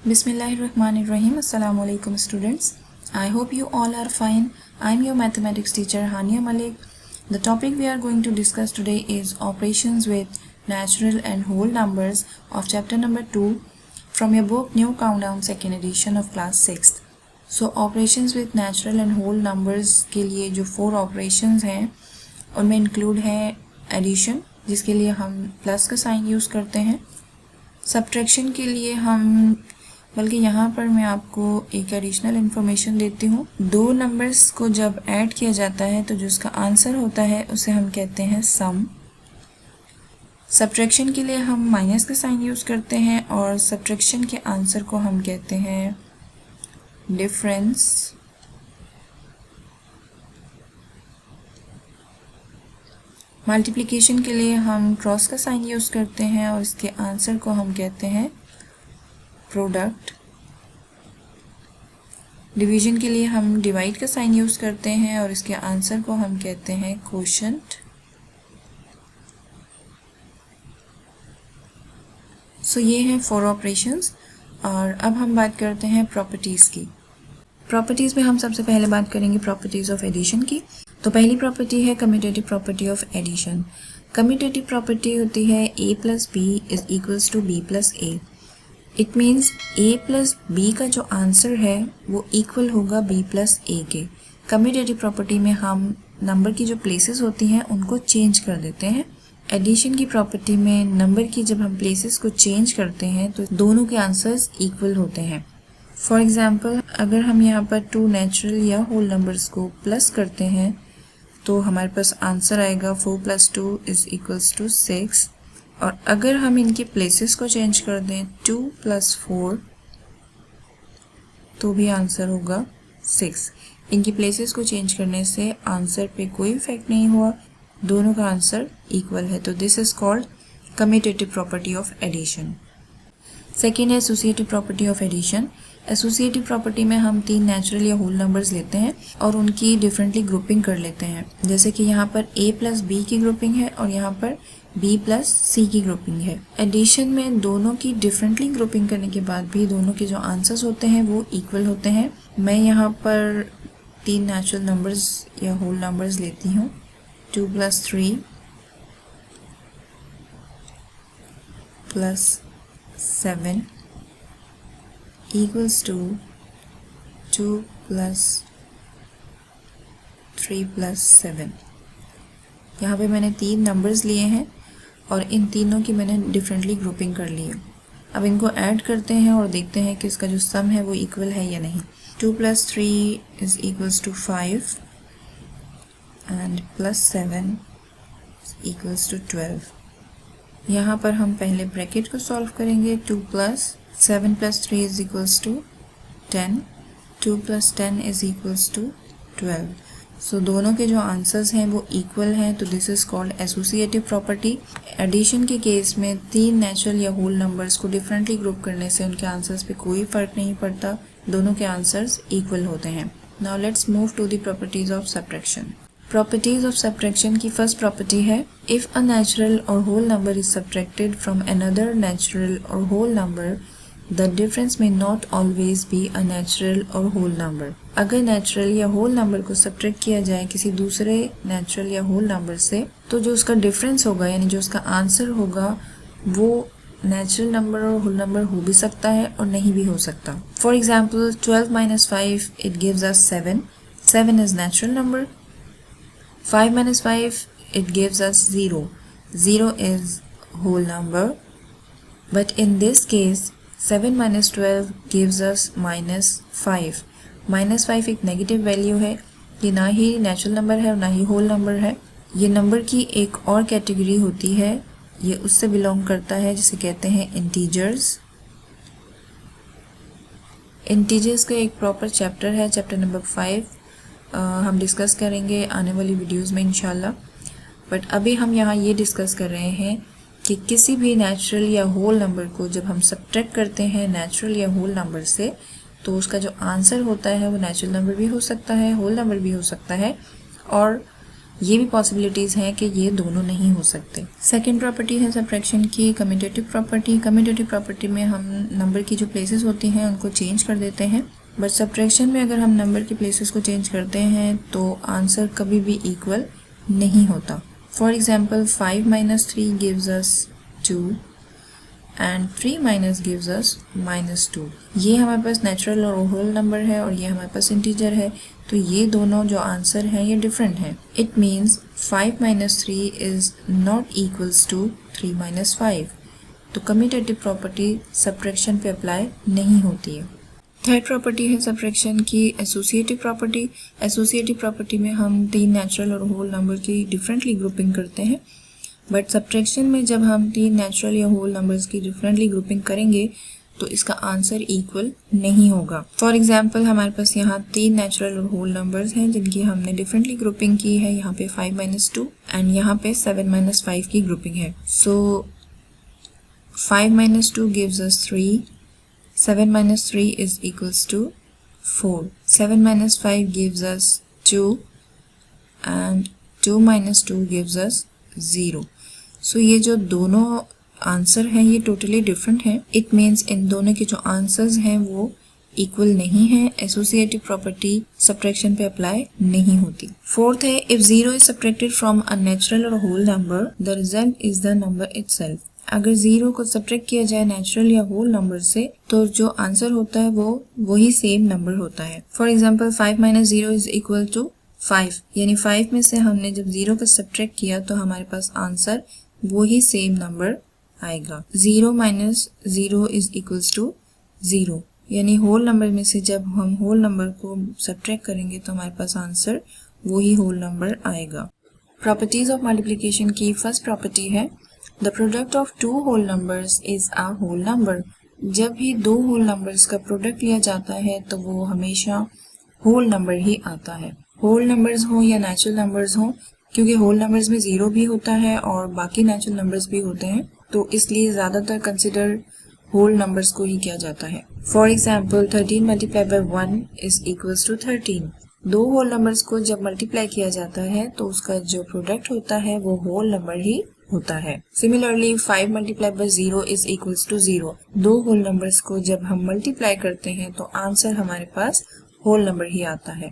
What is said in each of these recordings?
Bismillahirrahmanirrahim. Assalamu alaikum students. I hope you all are fine. I am your mathematics teacher Hania Malik. The topic we are going to discuss today is operations with natural and whole numbers of chapter number 2 from your book New Countdown second edition of class 6th. So operations with natural and whole numbers के लिए जो 4 operations हैं उनमें include है addition जिसके लिए हम plus का साइन यूज़ करते हैं, सब्ट्रैक्शन के लिए हम बल्कि यहाँ पर मैं आपको एक एडिशनल इन्फॉर्मेशन देती हूँ। दो नंबर्स को जब ऐड किया जाता है तो जो उसका आंसर होता है उसे हम कहते हैं सम। सब्ट्रैक्शन के लिए हम माइनस का साइन यूज़ करते हैं और सब्ट्रैक्शन के आंसर को हम कहते हैं डिफरेंस। मल्टीप्लिकेशन के लिए हम क्रॉस का साइन यूज़ करते हैं और इसके आंसर को हम कहते हैं प्रोडक्ट। डिवीजन के लिए हम डिवाइड का साइन यूज़ करते हैं और इसके आंसर को हम कहते हैं कोशेंट। सो ये हैं 4 ऑपरेशंस। और अब हम बात करते हैं प्रॉपर्टीज़ की। प्रॉपर्टीज़ में हम सबसे पहले बात करेंगे प्रॉपर्टीज़ ऑफ एडिशन की। तो पहली प्रॉपर्टी है commutative property of addition. Commutative property होती है a plus B is equals to b plus A. It means a plus b का जो आंसर है वो इक्वल होगा b प्लस ए के। कम्यूटेटिव प्रॉपर्टी में हम नंबर की जो प्लेसेस होती हैं उनको चेंज कर देते हैं। एडिशन की प्रॉपर्टी में नंबर की जब हम प्लेसेस को चेंज करते हैं तो दोनों के आंसर्स इक्वल होते हैं। फॉर एग्ज़ाम्पल अगर हम यहाँ पर 2 नेचुरल या होल नंबर्स को प्लस करते हैं तो हमारे पास आंसर आएगा 4 + 2 इज इक्वल्स टू 6। और अगर हम इनके प्लेसेस को चेंज कर दें 2 + 4 तो भी आंसर होगा 6। इनकी प्लेसेस को चेंज करने से आंसर पे कोई इफेक्ट नहीं हुआ, दोनों का आंसर इक्वल है। तो this is called commutative property of addition. Second है associative property of addition. Associative property में हम 3 नेचुरल या होल नंबर्स लेते हैं और उनकी डिफरेंटली ग्रुपिंग कर लेते हैं। जैसे कि यहाँ पर a प्लस बी की ग्रुपिंग है और यहाँ पर b प्लस सी की ग्रुपिंग है। एडिशन में दोनों की डिफरेंटली ग्रुपिंग करने के बाद भी दोनों के जो आंसर्स होते हैं वो इक्वल होते हैं। मैं यहाँ पर 3 नेचुरल नंबर्स या होल नंबर्स लेती हूँ। 2 + 3 + 7 equals to 2 + 3 + 7। यहाँ पे मैंने 3 नंबर्स लिए हैं और इन तीनों की मैंने डिफरेंटली ग्रुपिंग कर ली है। अब इनको ऐड करते हैं और देखते हैं कि इसका जो सम है वो इक्वल है या नहीं। 2 + 3 is equals to 5 and +7 equals to 12। यहाँ पर हम पहले ब्रैकेट को सॉल्व करेंगे। 2 + 7 + 3 is equals to 10। 2 + 10 is equals to 12। So दोनों के जो आंसर्स हैं वो इक्वल हैं, तो this is called associative property. Addition के केस में 3 नेचुरल या होल नंबर्स को डिफरेंटली ग्रुप करने से उनके आंसर्स पे कोई फ़र्क नहीं पड़ता, दोनों के आंसर्स इक्वल होते हैं। Now let's move to the properties of subtraction. Properties of subtraction की फर्स्ट प्रॉपर्टी है इफ़ अ नेचुरल और whole number is subtracted from another natural और होल नंबर द डिफरेंस में not always be a natural और whole number. अगर natural या whole number को subtract किया जाए किसी दूसरे नेचुरल या होल नंबर से तो जो उसका डिफरेंस होगा यानी जो उसका आंसर होगा वो नेचुरल नंबर और होल नंबर हो भी सकता है और नहीं भी हो सकता। For example 12 - 5 it gives us 7। 7 is natural number. 5 - 5 it gives us 0. 0 is whole number. But in this case 7 - 12 gives us -5. -5 एक नेगेटिव वैल्यू है, ये ना ही नेचुरल नंबर है और ना ही होल नंबर है। ये नंबर की एक और कैटेगरी होती है, ये उससे बिलोंग करता है जिसे कहते हैं इंटीजर्स। इंटीजर्स का एक प्रॉपर चैप्टर है, चैप्टर नंबर 5। हम डिस्कस करेंगे आने वाली वीडियोज़ में इंशाल्लाह। बट अभी हम यहाँ ये डिस्कस कर रहे हैं कि किसी भी नेचुरल या होल नंबर को जब हम सब्ट्रैक्ट करते हैं नेचुरल या होल नंबर से तो उसका जो आंसर होता है वो नेचुरल नंबर भी हो सकता है, होल नंबर भी हो सकता है और ये भी पॉसिबिलिटीज़ हैं कि ये दोनों नहीं हो सकते। सेकेंड प्रॉपर्टी है सब्ट्रैक्शन की कम्यूटेटिव प्रॉपर्टी। कम्यूटेटिव प्रॉपर्टी में हम नंबर की जो प्लेसेस होती हैं उनको चेंज कर देते हैं, बट सब्ट्रैक्शन में अगर हम नंबर की प्लेसेस को चेंज करते हैं तो आंसर कभी भी इक्वल नहीं होता। For example 5 - 3 gives us 2 and 3 - gives us -2। ये हमारे पास नेचुरल और होल नंबर है और ये हमारे पास इंटीजर है, तो ये दोनों जो आंसर हैं ये डिफरेंट हैं। It means 5 - 3 is not equals to 3 - 5। तो कम्यूटेटिव प्रॉपर्टी सब्ट्रैक्शन पे अप्लाई नहीं होती है। थर्ड प्रॉपर्टी है सब्ट्रैक्शन की एसोसिएटिव प्रॉपर्टी। एसोसिएटिव प्रॉपर्टी में हम 3 नेचुरल और होल नंबर की डिफरेंटली ग्रुपिंग करते हैं, बट सब्ट्रैक्शन में जब हम 3 नेचुरल या होल नंबर्स की डिफरेंटली ग्रुपिंग करेंगे तो इसका आंसर इक्वल नहीं होगा। फॉर एग्जाम्पल हमारे पास यहाँ 3 नेचुरल और होल नंबर्स हैं जिनकी हमने डिफरेंटली ग्रुपिंग की है। यहाँ पे 5 - 2 एंड यहाँ पे 7 - 5 की ग्रुपिंग है। So 5 - 2 gives us 3, 7 - 3 is equals to 4, 7 - 5 gives us 2 and 2 - 2 gives us 0। So ये जो दोनों आंसर हैं ये टोटली डिफरेंट हैं। इट मीन्स इन दोनों के जो आंसर्स हैं वो इक्वल नहीं है। एसोसिएटिव प्रॉपर्टी सब्ट्रैक्शन पे अप्लाई नहीं होती। फोर्थ है if 0 is subtracted from a natural और whole number the result is the number itself. अगर 0 को सब्ट्रैक्ट किया जाए नेचुरल या होल नंबर से तो जो आंसर होता है वो वही सेम नंबर होता है। For example 5 - 0 is equal to 5, यानी 5 में से हमने जब 0 को सब्ट्रैक्ट किया तो हमारे पास आंसर वही सेम नंबर आएगा। 0 - 0 इज इक्वल्स टू 0, यानी होल नंबर में से जब हम होल नंबर को सब्ट्रैक्ट करेंगे तो हमारे पास आंसर वही होल नंबर आएगा। प्रॉपर्टीज ऑफ मल्टीप्लिकेशन की फर्स्ट प्रॉपर्टी है the product of 2 whole numbers is a whole number. जब भी 2 होल नंबर्स का प्रोडक्ट लिया जाता है तो वो हमेशा होल नंबर ही आता है। होल नंबर्स हो या नेचुरल नंबर्स हो, क्योंकि होल नंबर्स में 0 भी होता है और बाकी नेचुरल नंबर्स भी होते हैं, तो इसलिए ज़्यादातर कंसिडर होल नंबर्स को ही किया जाता है। For example 13 × 1 is equals to 13। 2 whole numbers को जब मल्टीप्लाई किया जाता है तो उसका जो प्रोडक्ट होता है वो होल नंबर ही होता है। Similarly 5 × 0 is equals to 0। 2 whole numbers को जब हम मल्टीप्लाई करते हैं तो आंसर हमारे पास होल नंबर ही आता है।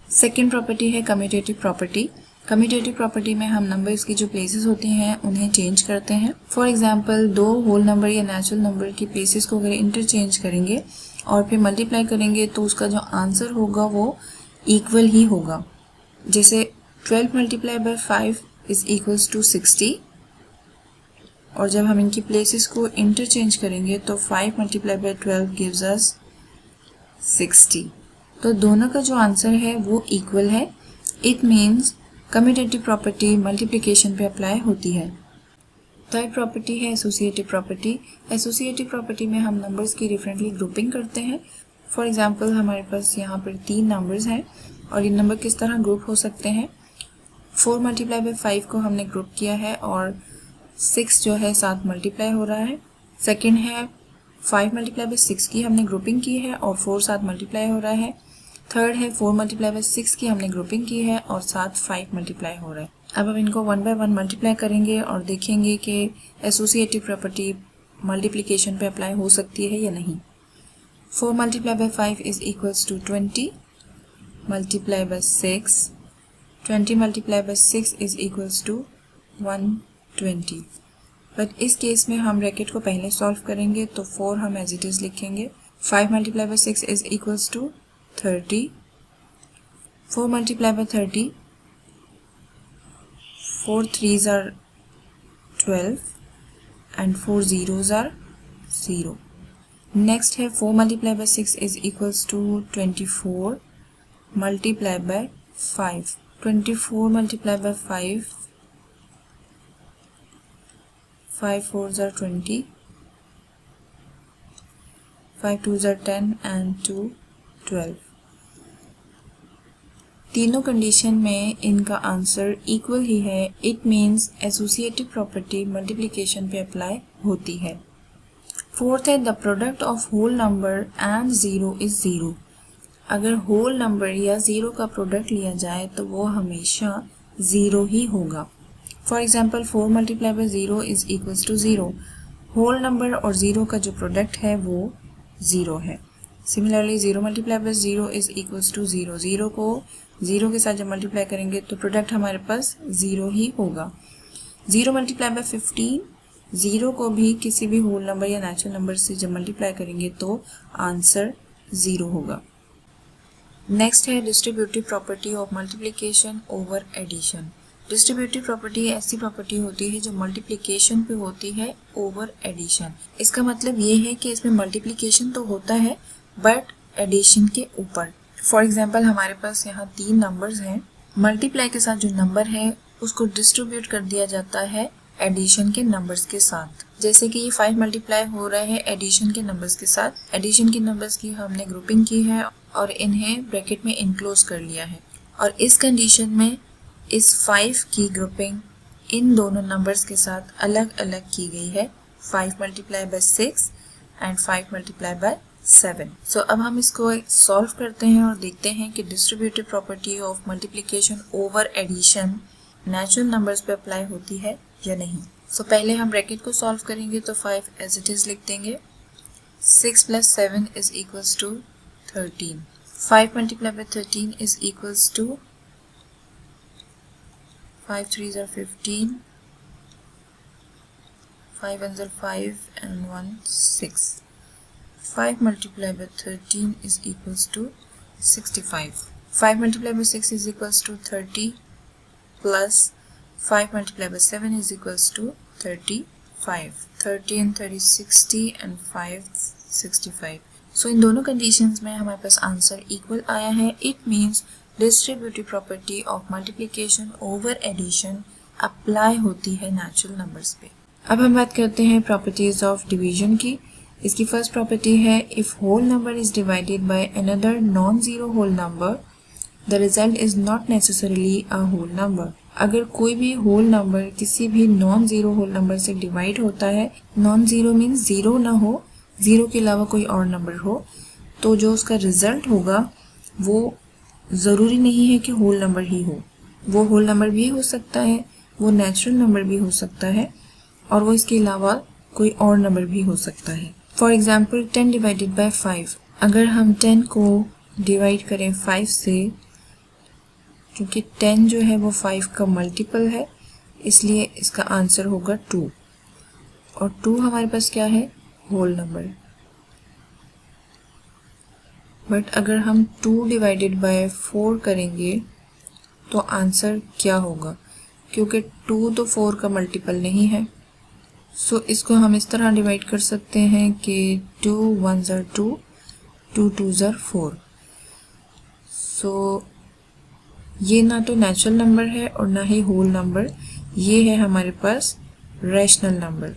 सेकेंड प्रॉपर्टी है कम्यूटेटिव प्रॉपर्टी। कम्यूटेटिव प्रॉपर्टी में हम नंबर्स की जो प्लेसेस होती हैं उन्हें चेंज करते हैं। फॉर एग्जांपल 2 होल नंबर या नेचुरल नंबर की प्लेसेस को अगर इंटरचेंज करेंगे और फिर मल्टीप्लाई करेंगे तो उसका जो आंसर होगा वो इक्वल ही होगा। जैसे 12 × 5 इज इक्वल्स टू 60, और जब हम इनकी प्लेसेस को इंटरचेंज करेंगे तो 5 × 12 गिव्स अस 60। तो दोनों का जो आंसर है वो इक्वल है। It means commutative property multiplication पे अप्लाई होती है। थर्ड प्रॉपर्टी है एसोसिएटिव प्रॉपर्टी। एसोसिएटिव प्रॉपर्टी में हम नंबर्स की डिफरेंटली ग्रुपिंग करते हैं। फॉर एग्जांपल हमारे पास यहाँ पर 3 नंबर्स हैं और ये नंबर किस तरह ग्रुप हो सकते हैं। 4 × 5 को हमने ग्रुप किया है और 6 जो है साथ मल्टीप्लाई हो रहा है। सेकेंड है 5 × 6 की हमने ग्रुपिंग की है और 4 साथ मल्टीप्लाई हो रहा है। थर्ड है 4 × 6 की हमने ग्रुपिंग की है और साथ 5 मल्टीप्लाई हो रहा है। अब हम इनको 1 बाय 1 मल्टीप्लाई करेंगे और देखेंगे कि एसोसिएटिव प्रॉपर्टी मल्टीप्लिकेशन पे अप्लाई हो सकती है या नहीं। 4 × 5 is equals to 20 multiply by 6, 20 multiply by 6 is equals to 120। But इस केस में हम ब्रैकेट को पहले सॉल्व करेंगे तो 4 हम एज इट इज लिखेंगे। 5 × 6 is equals to 30, 4 × 30, 4 3s are 12 and 4 zeros are 0. Next है 4 × 6 is equals to 24 multiplied by 5. 24 multiplied by 5, 5 4s are 20, 5 2s are 10 and 2 12। तीनों कंडीशन में इनका आंसर इक्वल ही है। It means associative property multiplication पे apply होती है। फोर्थ है the product of whole number and 0 is 0। अगर होल नंबर या 0 का प्रोडक्ट लिया जाए तो वो हमेशा ज़ीरो ही होगा। For example 4 multiply by zero is equals to zero. Whole number और ज़ीरो का जो प्रोडक्ट है वो ज़ीरो है। Similarly 0 multiply by zero is equals to zero. Zero को ज़ीरो के साथ जब मल्टीप्लाई करेंगे तो प्रोडक्ट हमारे पास ज़ीरो ही होगा। 0 मल्टीप्लाई बाई 15, ज़ीरो को भी किसी भी होल नंबर या नेचुरल नंबर से जब मल्टीप्लाई करेंगे तो आंसर ज़ीरो होगा। नेक्स्ट है distributive property of multiplication over addition. Distributive property ऐसी प्रॉपर्टी होती है जो मल्टीप्लिकेशन पे होती है ओवर एडिशन। इसका मतलब ये है कि इसमें मल्टीप्लिकेशन तो होता है बट एडिशन के ऊपर। फॉर एग्जाम्पल हमारे पास यहाँ 3 नंबर्स हैं, मल्टीप्लाई के साथ जो नंबर है उसको डिस्ट्रीब्यूट कर दिया जाता है एडिशन के नंबर्स के साथ। जैसे कि ये 5 मल्टीप्लाई हो रहा है एडिशन के नंबर्स के साथ। एडिशन के नंबर्स की हमने ग्रुपिंग की है और इन्हें ब्रैकेट में इनक्लोज कर लिया है, और इस कंडीशन में इस 5 की ग्रुपिंग इन दोनों नंबर्स के साथ अलग अलग की गई है, 5 multiply by 6 and 5 multiply bye 7। सो अब हम इसको सॉल्व करते हैं और देखते हैं कि distributive property of multiplication over addition natural numbers पे अप्लाई होती है या नहीं। सो पहले हम ब्रैकेट को सॉल्व करेंगे तो 5 एज इट इज लिख देंगे। 6 plus 7 is equals to 13। 5 multiply by 13 is equals to 5 3s are 15, 5 1s are 5 and 1 6. 5 multiplied by 13 is equals to 65. 5 multiplied by 6 is equals to 30 plus 5 multiplied by 7 is equals to 35. 30 and 30 60 and 5 65. So इन दोनों conditions में हमारे पास answer equal आया है। It means distributive property of multiplication over addition apply होती है natural numbers पे। अब हम बात करते हैं प्रॉपर्टीज ऑफ डिवीजन की। इसकी फर्स्ट प्रॉपर्टी है if whole number is divided by another non zero whole number the result is not necessarily a whole number. अगर कोई भी होल नंबर किसी भी नॉन जीरो होल नंबर से डिवाइड होता है, नॉन जीरो मीन्स जीरो ना हो, जीरो के अलावा कोई और नंबर हो, तो जो उसका रिजल्ट होगा वो ज़रूरी नहीं है कि होल नंबर ही हो। वो होल नंबर भी हो सकता है, वो नेचुरल नंबर भी हो सकता है, और वो इसके अलावा कोई और नंबर भी हो सकता है। For example 10 divided by 5। अगर हम 10 को डिवाइड करें 5 से, क्योंकि 10 जो है वो 5 का मल्टीपल है, इसलिए इसका आंसर होगा 2, और 2 हमारे पास क्या है, होल नंबर। बट अगर हम 2 डिवाइडेड बाय 4 करेंगे तो आंसर क्या होगा, क्योंकि 2 तो 4 का मल्टीपल नहीं है। सो इसको हम इस तरह डिवाइड कर सकते हैं कि 2 1s are 2, 2 2s are 4। So ये ना तो नेचुरल नंबर है और ना ही होल नंबर, ये है हमारे पास रैशनल नंबर।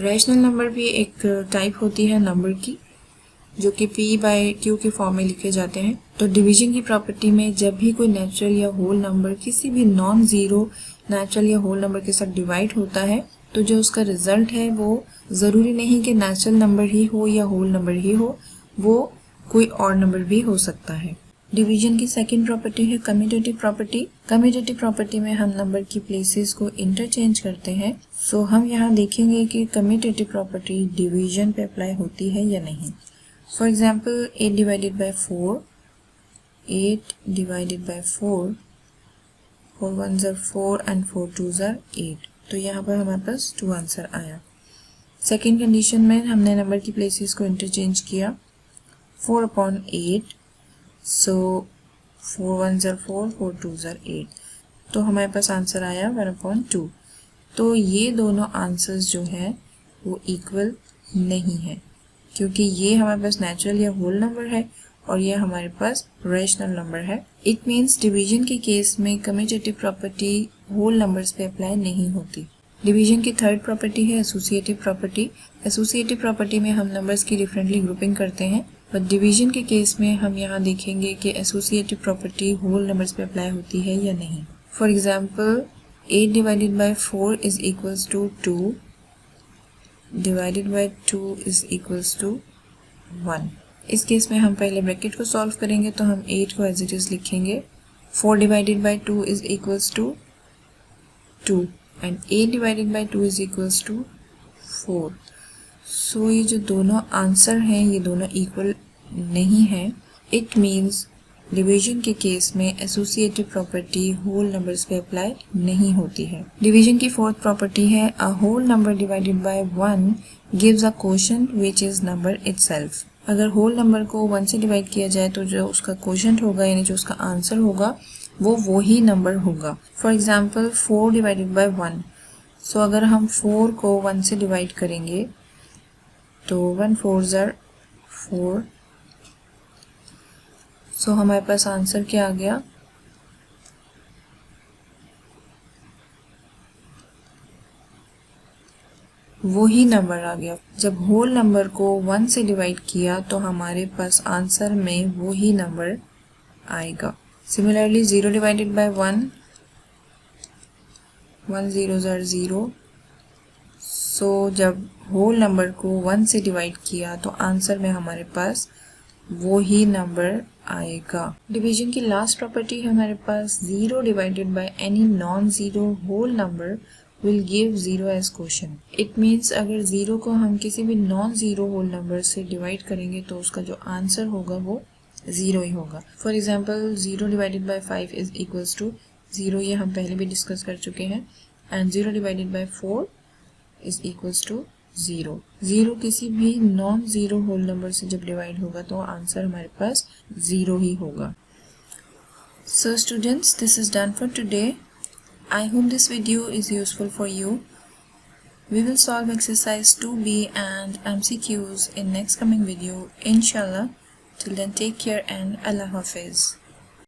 रैशनल नंबर भी एक टाइप होती है नंबर की, जो कि p बाय q के फॉर्म में लिखे जाते हैं। तो डिवीजन की प्रॉपर्टी में जब भी कोई नेचुरल या होल नंबर किसी भी नॉन ज़ीरो नेचुरल या होल नंबर के साथ डिवाइड होता है, तो जो उसका रिजल्ट है वो ज़रूरी नहीं कि नेचुरल नंबर ही हो या होल नंबर ही हो, वो कोई और नंबर भी हो सकता है। डिवीजन की सेकंड प्रॉपर्टी है कम्यूटेटिव प्रॉपर्टी। कम्यूटेटिव प्रॉपर्टी में हम नंबर की प्लेसेस को इंटरचेंज करते हैं। सो हम यहाँ देखेंगे कि कम्यूटेटिव प्रॉपर्टी डिवीजन पे अप्लाई होती है या नहीं। For example 8 divided by 4, 8 divided by 4, 4 1s are 4 and 4 2s are 8। तो यहाँ पर हमारे पास 2 आंसर आया। सेकेंड कंडीशन में हमने नंबर की प्लेसेस को इंटरचेंज किया, 4/8, सो 4 1s are 4, 4 2s are 8, तो हमारे पास आंसर आया 1/2। तो ये दोनों आंसर्स जो हैं वो इक्वल नहीं है, क्योंकि ये हमारे पास नेचुरल या होल नंबर है और ये हमारे पास रैशनल नंबर है। इट मीन्स डिवीजन के केस में कम्यूटेटिव प्रॉपर्टी होल नंबर्स पे अप्लाई नहीं होती। डिवीजन की थर्ड प्रॉपर्टी है एसोसिएटिव प्रॉपर्टी। एसोसिएटिव प्रॉपर्टी में हम नंबर्स की डिफरेंटली ग्रुपिंग करते हैं, बट डिवीजन के केस में हम यहाँ देखेंगे कि एसोसिएटिव प्रॉपर्टी होल नंबर्स पे अप्लाई होती है या नहीं। For example 8 divided by 4 is equals to 2, divided by 2 is equals to 1। इस केस में हम पहले ब्रैकेट को सॉल्व करेंगे, तो हम 8 को एज इट इज़ लिखेंगे। 4 divided by 2 is equals to 2 and 8 divided by 2 is equals to 4। So ये जो दोनों आंसर हैं ये दोनों इक्वल नहीं है। इट मीन्स डिवीजन के केस में एसोसिएटिव प्रॉपर्टी होल नंबर्स पे अप्लाई नहीं होती है। डिवीजन की फोर्थ प्रॉपर्टी है a whole number divided by 1 gives a quotient which is number itself. अगर होल नंबर को 1 से डिवाइड किया जाए तो जो उसका कोशेंट होगा यानी जो उसका आंसर होगा वो ही नंबर होगा। For example 4 divided by 1। सो अगर हम 4 को 1 से डिवाइड करेंगे तो 1 4 आर 4। सो हमारे पास आंसर क्या आ गया, वो ही नंबर आ गया। जब होल नंबर को 1 से डिवाइड किया तो हमारे पास आंसर में वो ही नंबर आएगा। Similarly 0 divided by 1, 1 0 are 0। So जब होल नंबर को 1 से डिवाइड किया तो आंसर में हमारे पास वो ही नंबर आएगा। डिवीजन की लास्ट प्रॉपर्टी है हमारे पास 0 divided by any non zero whole number will give 0 as quotient. It means अगर 0 को हम किसी भी नॉन जीरो होल नंबर से डिवाइड करेंगे तो उसका जो आंसर होगा वो 0 ही होगा। For example 0 divided by 5 is equals to 0, ये हम पहले भी डिस्कस कर चुके हैं। And 0 divided by 4 is equals to 0। 0 किसी भी नॉन जीरो होल नंबर से जब डिवाइड होगा तो आंसर हमारे पास 0 ही होगा। So students, this is done for today. I hope this video is useful for you. We will solve exercise 2B and MCQs in next coming video, inshallah. Till then, take care and Allah Hafiz.